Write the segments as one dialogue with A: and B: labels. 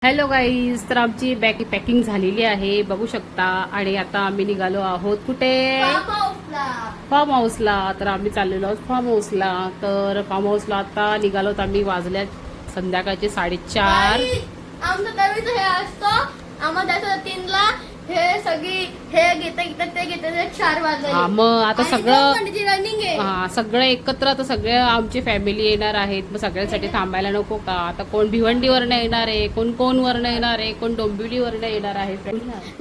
A: Hello guys, तर आमची bag packing झालेली आहे बघू शकता. आणि आता आम्ही निघालो आहोत कुठे? फार्म हाऊसला. तर आम्ही चाललेलो आहोत फार्म हाऊसला. तर फार्म हाऊसला आता निघालोत आम्ही. वाजल्यात संध्याकाळचे 4:30.
B: आमचं दरवेळेस हे असतं, आम्हाला जायचं 3ला. हे सगळी हे घेतात ते घेतात 4 वाजता.
A: मग आता सगळं
B: रनिंग आहे.
A: सगळं एकत्र आता सगळे आमची फॅमिली येणार आहेत. मग सगळ्यांसाठी थांबायला नको का? आता कोण भिवंडीवरनं येणार आहे, कोण कोणवरनं येणार आहे, कोण डोंबिवलीवरनं येणार आहे.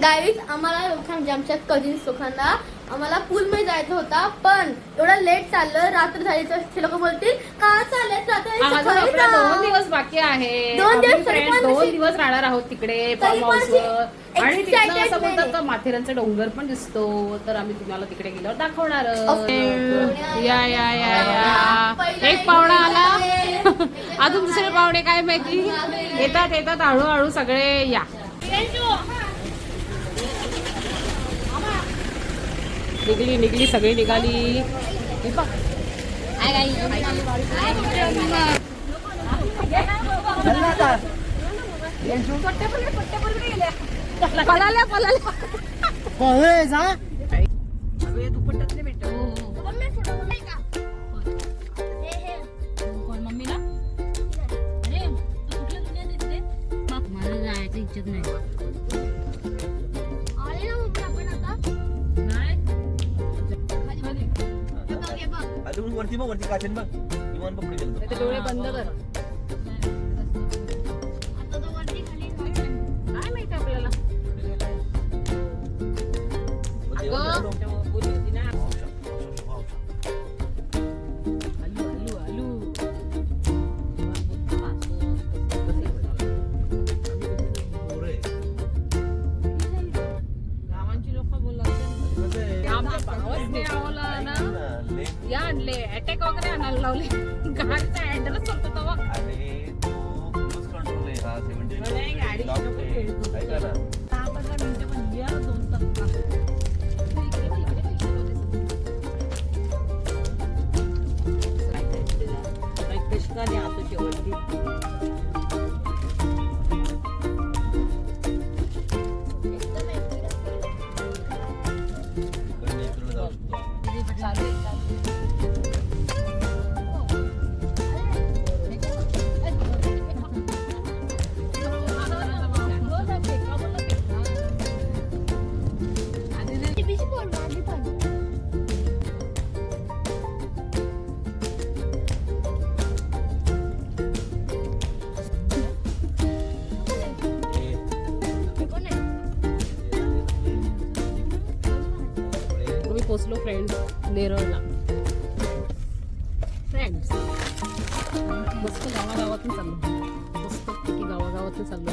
B: गाईज आम्हाला लोकांना, आमच्या कझिन्स लोकांना आम्हाला पूल मध्ये जायचं होता, पण एवढं लेट चाललं. रात्र झाली तर ते लोक बोलतील का चालत रात्र.
A: 2 दिवस बाकी आहे.
B: 2 दिवस
A: 2 दिवस राहणार आहोत तिकडे फार्म हाऊसवर. आणि तिथं असं बोलतात का माथेरानचा डोंगर पण दिसतो. तर आम्ही तुम्हाला तिकडे गेल्यावर दाखवणार. या या या या एक पाहुणा आला. अजून दुसरे पाहुणे काय माहिती येतात येतात हळूहळू सगळे. या निघली सगळी निघाली. पळाल्या मला जायचं इच्छित नाही.
C: वरती काचेन बघ विमान पकडे गेलो.
A: डोळे बंद कर. काय माहिती आपल्याला. गावांची लोक बोलतात या आणले अटॅक वगैरे आणायला लावले. गाडीचा हँडलच होतं तेव्हा.
C: अरे तो क्रूज कंट्रोल आहे हा 70 लॉक आहे ऐका ना.
A: 10-15 मिनिटं पण या 2 तास. कशा आता शेवटी पोचलो फ्रेंड्स नेरळला. फ्रेंड्स मस्त गावागावातून चाललो. मस्त पैकी गावागावातून चाललो.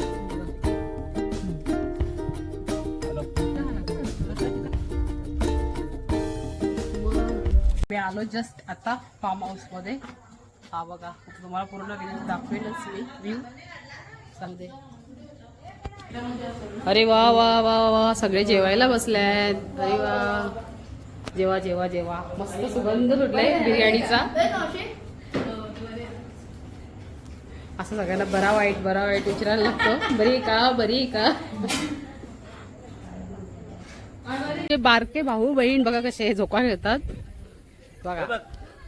A: मी आलो जस्ट आता फार्म हाऊस मध्ये. हा बघा तुम्हाला पूर्ण व्ह्यू दाखवेलच मी. व्ह्यू चालते. अरे वा वा वा वा सगळे जेवायला बसल्यात. अरे वा जेवा जेवा जेवा. मस्त सुगंध सुटलाय बिर्याणीचा. असं सगळ्यांना बरा वाईट विचारायला लागतो. बरी का बरी का. बारके भाऊ बहीण बघा कसे झोका खेळतात बघा.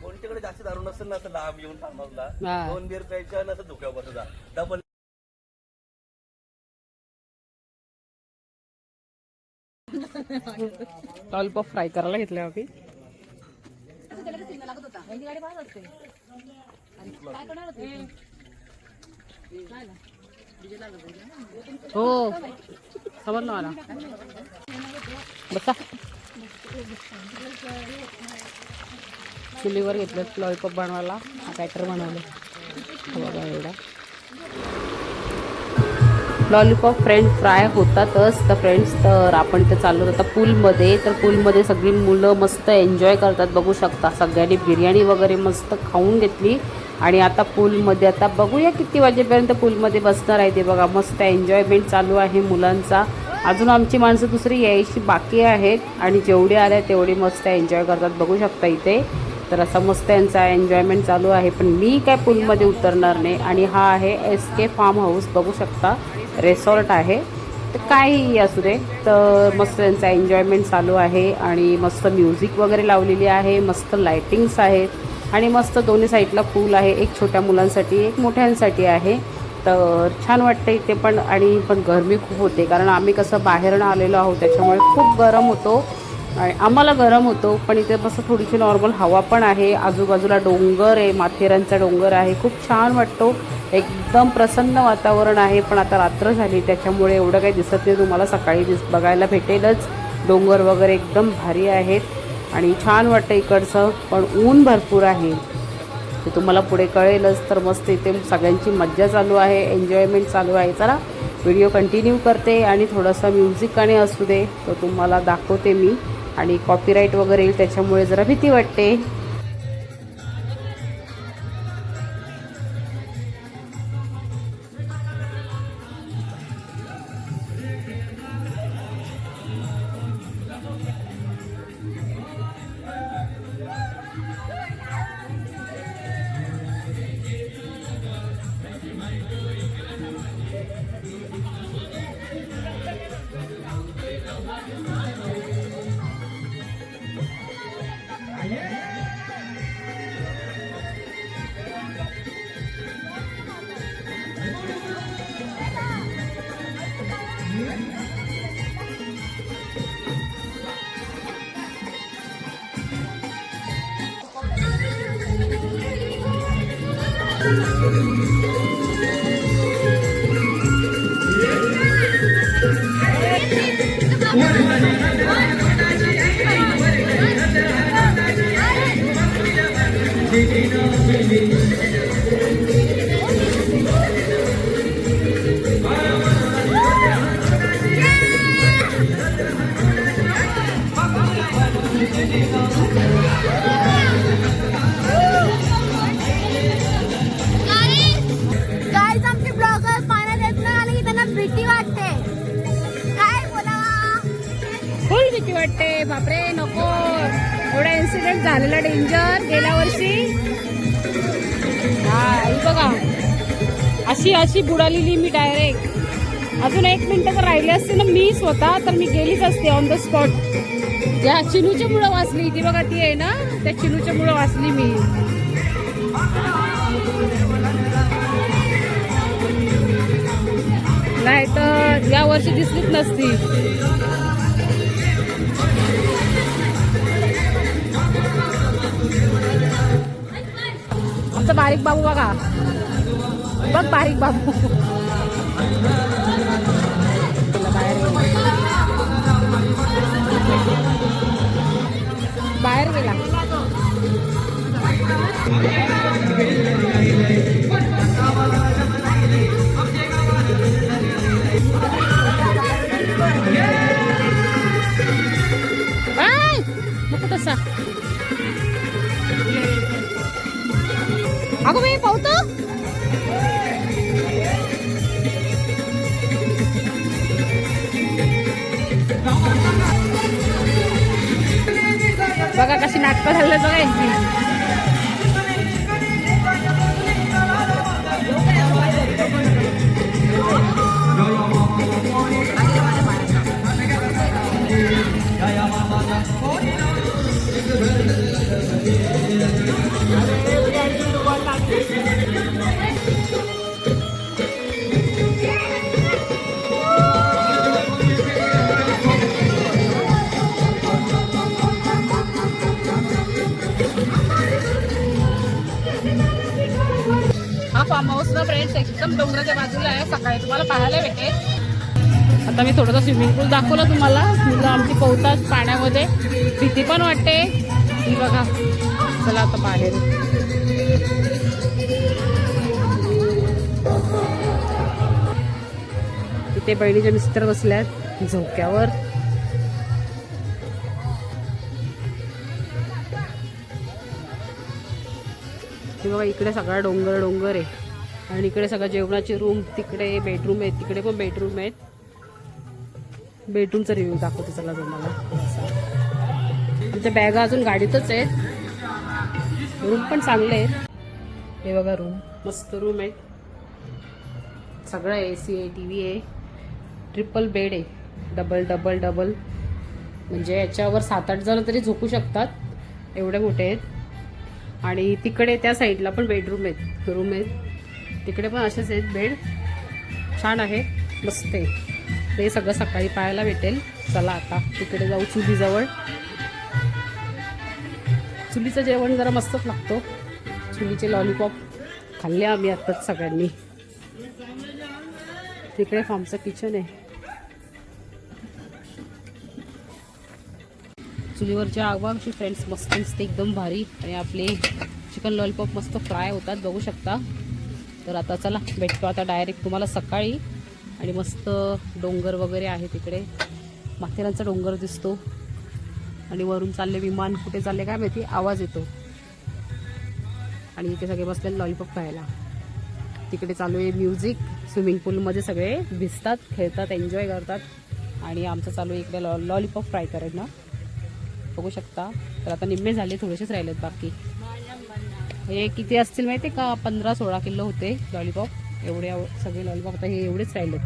C: कोणत्याकडे जास्त दारू नसेल ना असं लांब येऊन थांबवला 2 बिअर प्यायच्या ना धोक्यावर बसता डबल.
A: लॉलीपॉप फ्राय करायला घेतले आम्ही. हो समजलं मला. बसा चुलीवर घेतलं लॉलीपॉप बनवायला. बॅटर बनवलं बघा एवढा. लॉलीपॉप फ्राय होतातच. तर फ्रेंड्स तर आपण इथे चाललो आता पूलमध्ये. तर पूलमध्ये सगळी मुलं मस्त एन्जॉय करतात बघू शकता. सगळ्यांनी बिर्याणी वगैरे मस्त खाऊन घेतली. आणि आता पूलमध्ये आता बघूया किती वाजेपर्यंत पूलमध्ये बसणार आहे ते बघा. मस्त एन्जॉयमेंट चालू आहे मुलांचा. अजून आमची माणसं दुसरी यायची बाकी आहेत. आणि जेवढे आले तेवढे मस्त एन्जॉय करतात बघू शकता इथे. तर असा मस्त यांचा एन्जॉयमेंट चालू आहे. पण मी काय पूलमध्ये उतरणार नाही. आणि हा आहे SK फार्म हाऊस बघू शकता. रिसॉर्ट आहे. तर काहीही असू दे, तर मस्त त्यांचा एन्जॉयमेंट चालू आहे आणि मस्त म्युझिक वगैरे लावलेली आहे, मस्त लायटिंग्स आहेत आणि मस्त दोन्ही साईडला पूल आहे. एक छोट्या मुलांसाठी, एक मोठ्यांसाठी आहे. तर छान वाटतं इथे पण. आणि पण गरमी खूप होते, कारण आम्ही कसं बाहेरनं आलेलो आहोत, त्याच्यामुळे खूप गरम होतो. आम्हाला गरम होतो. पण इथे मस्त थोडीशी नॉर्मल हवा पण आहे. आजूबाजूला डोंगर आहे, माथेरानचा डोंगर आहे, खूप छान वाटतो. एकदम प्रसन्न वातावरण आहे. पण आता रात्र झाली, त्याच्यामुळे एवढं काही दिसत नाही. तुम्हाला सकाळी बघायला भेटेलच. डोंगर वगैरे एकदम भारी आहेत आणि छान वाटतं इकडचं. पण ऊन भरपूर आहे, ते तुम्हाला पुढे कळेलच. तर मस्त इथे सगळ्यांची मज्जा चालू आहे, एन्जॉयमेंट चालू आहे. चला व्हिडिओ कंटिन्यू करते आणि थोडासा म्युझिक आणि असू दे तो तुम्हाला दाखवते मी. आणि कॉपीराईट वगैरे येईल, त्याच्यामुळे जरा भीती वाटते.
B: गाईज आमचे ब्लॉगर पाण्यात येत नाही आले की त्यांना भीती वाटते. काय बोलावा,
A: फुल भीती वाटते. बापरे नको, एवढा इन्सिडेंट झालेला डेंजर गेल्या वर्षी. हा ही बघा, अशी अशी बुडालेली मी डायरेक्ट. अजून 1 मिनिटं जर राहिली असते ना मी स्वतः, तर मी गेलीच असते ऑन द स्पॉट. ज्या चिनूच्या मुळं वाचली ती बघा, ती आहे ना, त्या चिनूच्या मुळं वाचली मी. नाही तर या वर्षी दिसलीच नसती. आमचा बारीक बाबू बघा, बघ बारीक बाबू बाहेर गेला. नको तसा. अगो बाई पाहतो. बघा कशी नाटकं झालं बघा यांची. फार्म हाऊस ना फ्रेंड्स एकदम डोंगराच्या बाजूला आहे. सकाळी तुम्हाला पाहायला भेटेल. आता मी थोडंसं स्विमिंग पूल दाखवलं तुम्हाला. मुलं आमची पोहतात पाण्यामध्ये, भीती पण वाटते. ही बघा, चला आता बाहेर. इथे बहिणीचे मिस्टर बसल्यात झोक्यावर. हे बघा, इकडे सगळा डोंगर डोंगर आहे आणि इकडे सगळं जेवणाचे रूम, तिकडे बेडरूम आहेत, तिकडे पण बेडरूम आहेत. बेडरूमचा रिव्ह्यू दाखवते चला तुम्हाला. आमच्या बॅगा अजून गाडीतच आहेत. रूम पण चांगले आहेत. हे बघा रूम, मस्त रूम आहेत. सगळं AC आहे, TV आहे, ट्रिपल बेड आहे, डबल डबल डबल, म्हणजे याच्यावर 7-8 जण तरी झोपू शकतात, एवढे मोठे आहेत. आणि तिकडे त्या साईडला पण बेडरूम आहेत, रूम आहेत, तिकडे पण असेच आहेत बेड. छान आहे, मस्त आहे. ते सगळं सकाळी पाहायला भेटेल. चला आता तिकडे जाऊ चुलीजवळ. चुलीचं जेवण जरा मस्तच लागतो. चुलीचे लॉलीपॉप खाल्ले आम्ही आत्ताच सगळ्यांनी. तिकडे फार्मचं किचन आहे. चुलीवरच्या आगवाची फ्रेंड्स मस्त दिसते, एकदम भारी. आणि आपले चिकन लॉलीपॉप मस्त फ्राय होतात, बघू शकता. तर आता चला भेटतो आता डायरेक्ट तुम्हाला सकाळी. आणि मस्त डोंगर वगैरे आहे तिकडे, माथेरानचा डोंगर दिसतो. आणि वरून चालले विमान, कुठे चालले काय माहिती, आवाज येतो. आणि इथे सगळे बसले लॉलीपॉप खायला. तिकडे चालू आहे म्युझिक. स्विमिंग पूलमध्ये सगळे भिजतात, खेळतात, एन्जॉय करतात. आणि आमचं चालू आहे इकडे लॉलीपॉप फ्राय करणं, बघू शकता. तर आता निम्मे झाले, थोडेसेच राहिलेत बाकी. हे किती असतील माहिती आहे का, 15-16 किलो होते लॉलीपॉप. एवढे सगळे लॉलीपॉप आता हे एवढेच राहिलेत.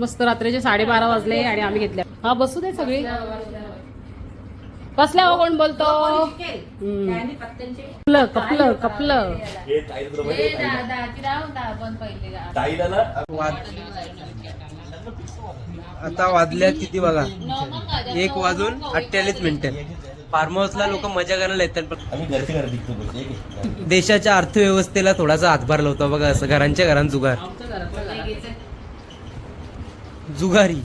A: मस्त रात्रीचे 12:30 वाजले आणि आम्ही घेतल्या. हा बसू दे सगळे बसल्यावर. कोण बोलतो? कपलं कपलं.
D: आता वाजल्या किती बघा, 1:48. फार्म हाऊसला लोक मजा करायला येतात, पण देशाच्या अर्थव्यवस्थेला थोडासा हातभार लावतो बघा. असं घरांच्या घरांत जुगारी.